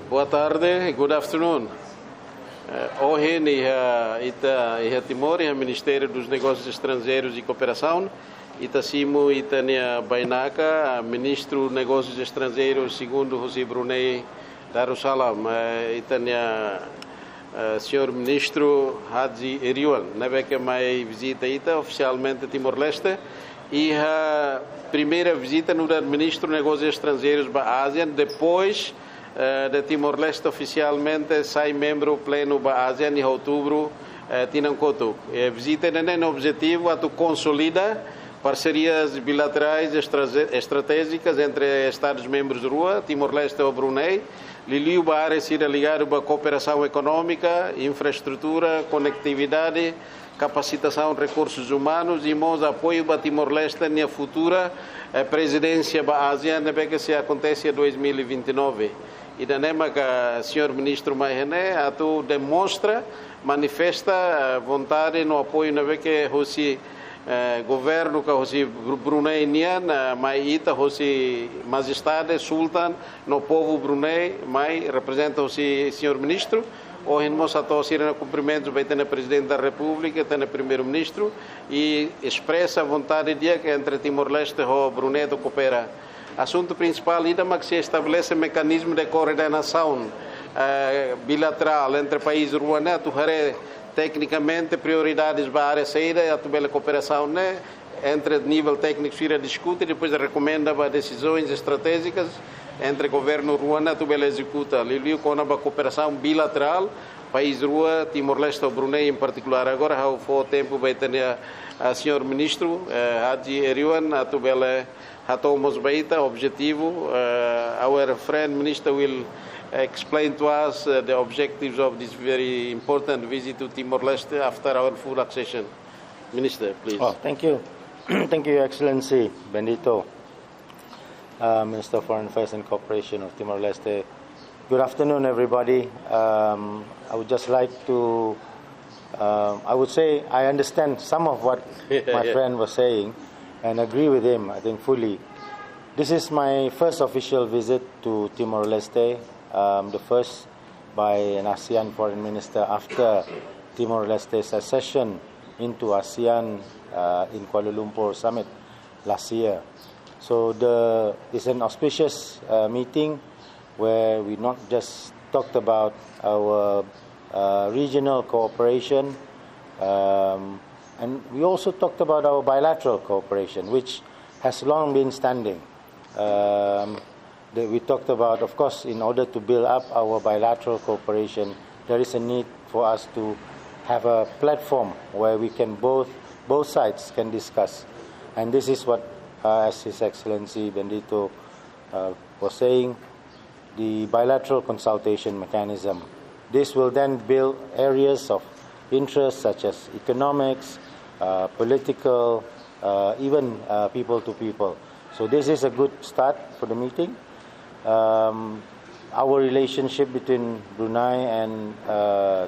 Boa tarde, good afternoon. Hoje, em Timor, em Ministério dos Negócios Estrangeiros e Cooperação, Itacimo Itania Bainaca, Ministro dos Negócios Estrangeiros, segundo José Brunei Darussalam, Itania Senhor Ministro Haji Erywan, que mais visita oficialmente Timor-Leste, e a primeira visita no Ministro dos Negócios Estrangeiros da ASEAN, depois de Timor-Leste oficialmente sai membro pleno da ASEAN em outubro, Tinancoto. Visita tem o objetivo de consolidar parcerias bilaterais estratégicas entre Estados-membros da Rua, Timor-Leste e Brunei, Liliu ba área será ligado à cooperação econômica, infraestrutura, conectividade, capacitação de recursos humanos e mais apoio para Timor-Leste na futura presidência da ASEAN, que se acontece em 2029. E da NEMA que o senhor ministro Mahené demonstra, manifesta vontade no apoio na que o governo que o Brunei nian, mas ita o Majesty, Sultan, no povo Brunei, mas representa o senhor ministro. Hoje nós estamos a cumprimentos vai ter o presidente da República, tem o primeiro-ministro e expressa a vontade de que entre Timor-Leste e Brunei coopera. Assunto principal é que se estabelece mecanismo de coordenação bilateral entre países ruané, tecnicamente prioridades para a área saída e a cooperação entre nível técnico se discute e depois recomenda para decisões estratégicas entre governo ruana e executa. Liliu com a cooperação bilateral, país rua, Timor-Leste ou Brunei em particular. Agora, ao for tempo, vai ter a senhor ministro, Haji Erywan, Hatomos Baita, objetivo. Our friend minister will explain to us the objectives of this very important visit to Timor-Leste after our full accession. Minister, please. Oh, thank you. Thank you, Excellency Bendito, Minister of Foreign Affairs and Cooperation of Timor-Leste. Good afternoon, everybody. I would just like to, I would say I understand some of what my friend was saying and agree with him, I think, fully. This is my first official visit to Timor-Leste, the first by an ASEAN foreign minister after Timor-Leste's accession into ASEAN in Kuala Lumpur summit last year. So it's an auspicious meeting where we not just talked about our regional cooperation, and we also talked about our bilateral cooperation, which has long been standing. We talked about, of course, in order to build up our bilateral cooperation, there is a need for us to have a platform where we can both sides can discuss. And this is what, as His Excellency Bendito was saying, the bilateral consultation mechanism. This will then build areas of interest such as economics, political, even people to people. So this is a good start for the meeting. Our relationship between Brunei and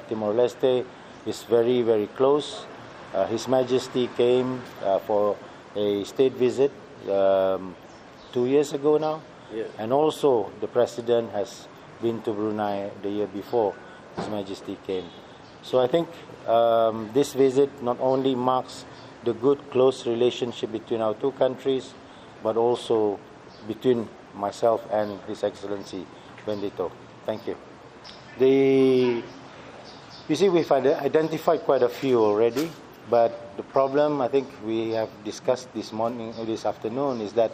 Timor-Leste is very, very close. His Majesty came for a state visit 2 years ago now. Yeah. And also the President has been to Brunei the year before His Majesty came. So I think this visit not only marks the good, close relationship between our two countries, but also between myself and His Excellency Bendito. Thank you. You see, we've identified quite a few already, but the problem I think we have discussed this morning or this afternoon is that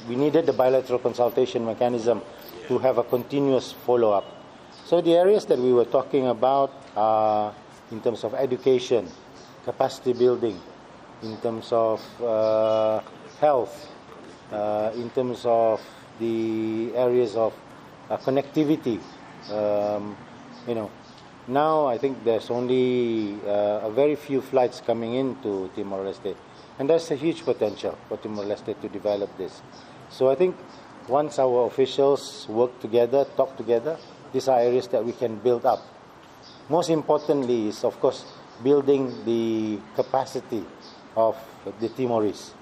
we needed the bilateral consultation mechanism to have a continuous follow-up. So the areas that we were talking about are in terms of education, capacity building, in terms of health, in terms of the areas of connectivity. Now I think there's only a very few flights coming into Timor-Leste, and there's a huge potential for Timor-Leste to develop this. So I think once our officials work together, talk together, these are areas that we can build up. Most importantly is, of course, building the capacity of the Timorese.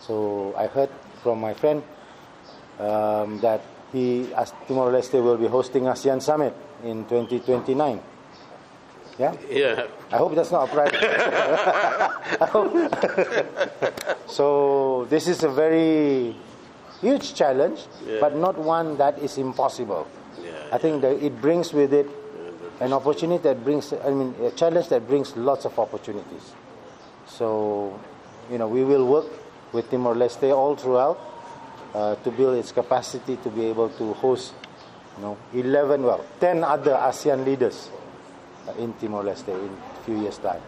So I heard from my friend that Timor-Leste will be hosting ASEAN Summit in 2029. Yeah? Yeah. I hope that's not a private. So this is a very huge challenge, but not one that is impossible. I think that it brings with it an opportunity that brings, a challenge that brings lots of opportunities. So, we will work with Timor-Leste all throughout to build its capacity to be able to host, 10 other ASEAN leaders in Timor-Leste in a few years' time.